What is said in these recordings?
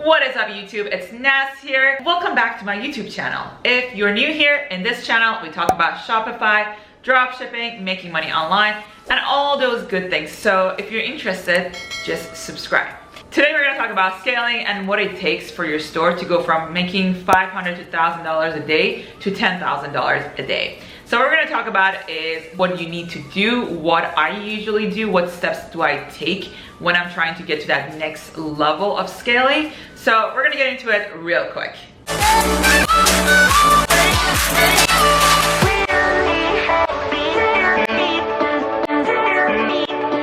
What is up YouTube? It's Nas here. Welcome back to my YouTube channel. If you're new here, in this channel we talk about Shopify, dropshipping, making money online, and all those good things. So if you're interested, just subscribe. Today we're going to talk about scaling and what it takes for your store to go from making $500 to $1,000 a day to $10,000 a day. So what we're going to talk about is what you need to do, what I usually do, what steps do I take when I'm trying to get to that next level of scaling. So we're going to get into it real quick. So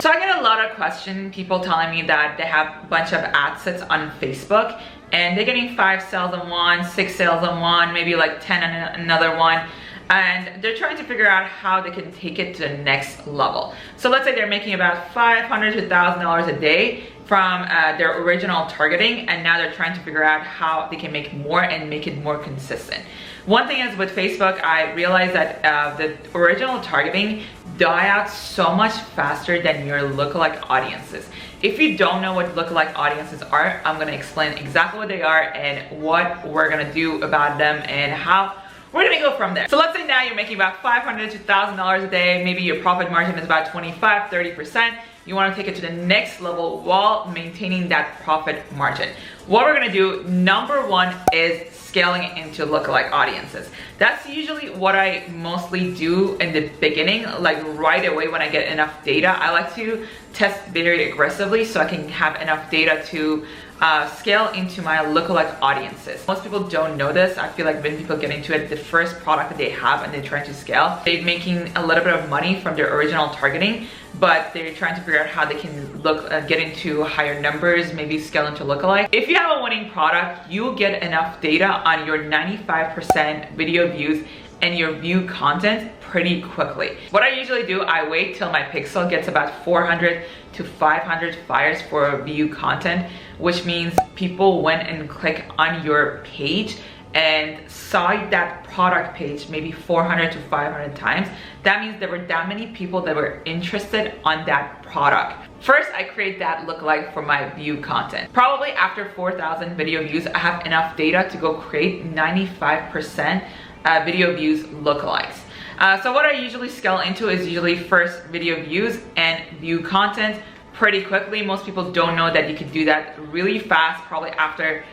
I get a lot of questions, people telling me that they have a bunch of ad sets on Facebook and they're getting 5 sales on one, 6 sales on one, maybe like 10 on another one. And they're trying to figure out how they can take it to the next level. So let's say they're making about $500 to $1,000 a day from their original targeting, and now they're trying to figure out how they can make more and make it more consistent. One thing is with Facebook, I realized that the original targeting die out so much faster than your lookalike audiences. If you don't know what lookalike audiences are, I'm gonna explain exactly what they are and what we're gonna do about them and how where do we go from there? So let's say now you're making about $500 to $1,000 a day. Maybe your profit margin is about 25–30%. You want to take it to the next level while maintaining that profit margin. What we're going to do, number one, is scaling into lookalike audiences. That's usually what I mostly do in the beginning, like right away when I get enough data. I like to test very aggressively so I can have enough data to scale into my lookalike audiences. Most people don't know this. I feel like when people get into it, the first product that they have and they're trying to scale, they're making a little bit of money from their original targeting, but they're trying to figure out how they can get into higher numbers, maybe scale into lookalike. If you have a winning product, you'll get enough data on your 95% video views and your view content pretty quickly. What I usually do, I wait till my pixel gets about 400 to 500 fires for view content, which means people went and click on your page and saw that product page maybe 400 to 500 times. That means there were that many people that were interested on that product. First, I create that lookalike for my view content. Probably after 4,000 video views, I have enough data to go create 95% video views lookalikes. So what I usually scale into is usually first video views and view content pretty quickly. Most people don't know that you can do that really fast, probably after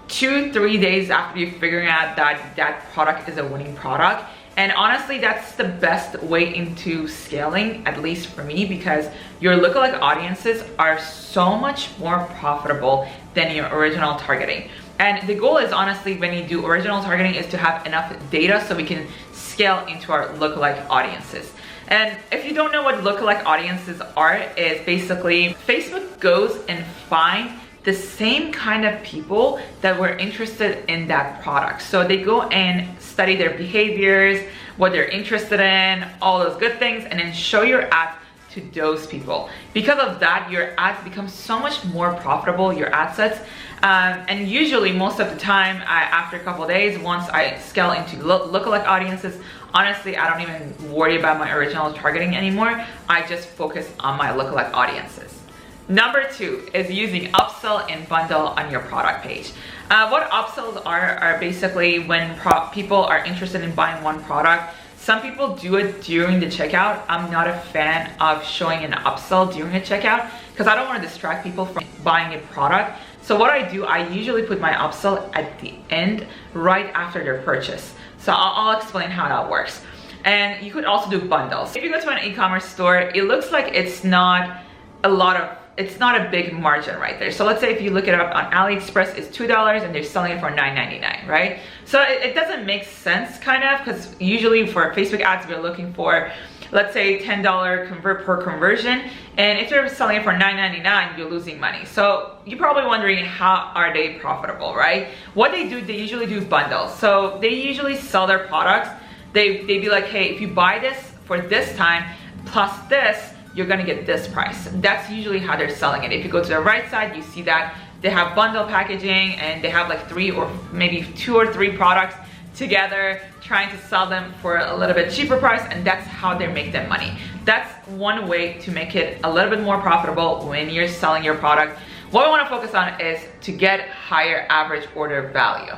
2–3 days after you're figuring out that that product is a winning product. And honestly, that's the best way into scaling, at least for me, because your lookalike audiences are so much more profitable than your original targeting. And the goal is, honestly, when you do original targeting, is to have enough data so we can scale into our lookalike audiences. And if you don't know what lookalike audiences are, is basically Facebook goes and finds the same kind of people that were interested in that product. So they go and study their behaviors, what they're interested in, all those good things, and then show your ads to those people. Because of that, your ads become so much more profitable, your ad sets. And usually most of the time, after a couple of days, once I scale into lookalike audiences, honestly, I don't even worry about my original targeting anymore. I just focus on my lookalike audiences. Number 2 is using upsell and bundle on your product page. What upsells are basically when people are interested in buying one product. Some people do it during the checkout. I'm not a fan of showing an upsell during a checkout because I don't want to distract people from buying a product. So what I do, I usually put my upsell at the end, right after their purchase. So I'll explain how that works. And you could also do bundles. If you go to an e-commerce store, it looks like it's not a big margin right there. So let's say if you look it up on AliExpress, it's $2 and they're selling it for $9.99, right? So it doesn't make sense, kind of, because usually for Facebook ads, we're looking for, let's say, $10 convert per conversion. And if they're selling it for $9.99, you're losing money. So you're probably wondering, how are they profitable, right? What they do, they usually do bundles. So they usually sell their products. They'd be like, hey, if you buy this for this time, plus this, you're gonna get this price. That's usually how they're selling it. If you go to the right side, you see that they have bundle packaging and they have like 3 or maybe 2 or 3 products together, trying to sell them for a little bit cheaper price, and that's how they make their money. That's one way to make it a little bit more profitable when you're selling your product. What we want to focus on is to get higher average order value.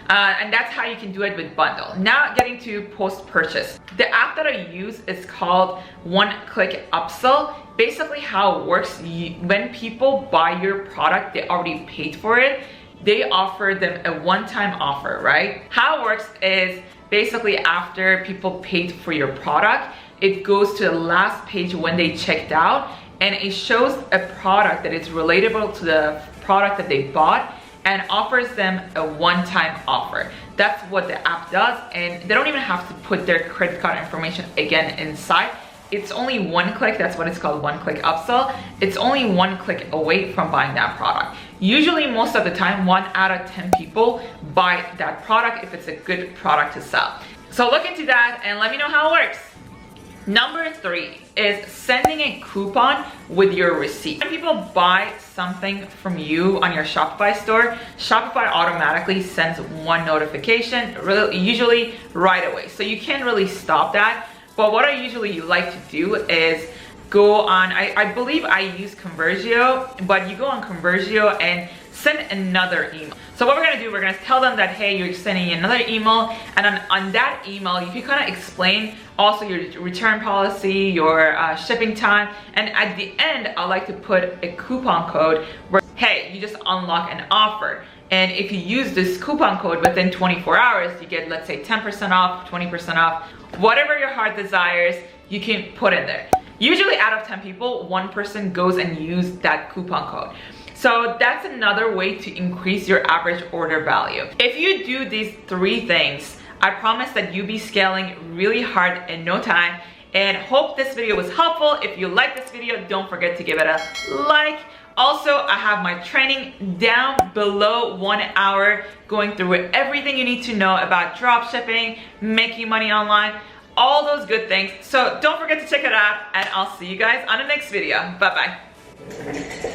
And that's how you can do it with bundle. Now getting to post-purchase. The app that I use is called One-Click Upsell. Basically how it works, when people buy your product, they already paid for it, they offer them a one-time offer, right? How it works is basically after people paid for your product, it goes to the last page when they checked out, and it shows a product that is relatable to the product that they bought and offers them a one-time offer. That's what the app does, and they don't even have to put their credit card information again inside. It's only one click. That's what it's called, one-click upsell. It's only one click away from buying that product. Usually, most of the time, 1 out of 10 people buy that product if it's a good product to sell. So look into that and let me know how it works. Number 3 is sending a coupon with your receipt. When people buy something from you on your Shopify store, Shopify automatically sends one notification, usually right away. So you can't really stop that. But what I usually like to do is go on, I believe I use Conversio, but you go on Conversio and send another email. So what we're gonna do, we're gonna tell them that, hey, you're sending another email, and on that email, you can kind of explain also your return policy, your shipping time, and at the end, I like to put a coupon code where, hey, you just unlock an offer. And if you use this coupon code within 24 hours, you get, let's say, 10% off, 20% off, whatever your heart desires, you can put in there. Usually out of 10 people, 1 person goes and uses that coupon code. So that's another way to increase your average order value. If you do these 3 things, I promise that you'll be scaling really hard in no time. And hope this video was helpful. If you like this video, don't forget to give it a like. Also, I have my training down below, 1 hour, going through everything you need to know about dropshipping, making money online, all those good things. So don't forget to check it out, and I'll see you guys on the next video. Bye-bye.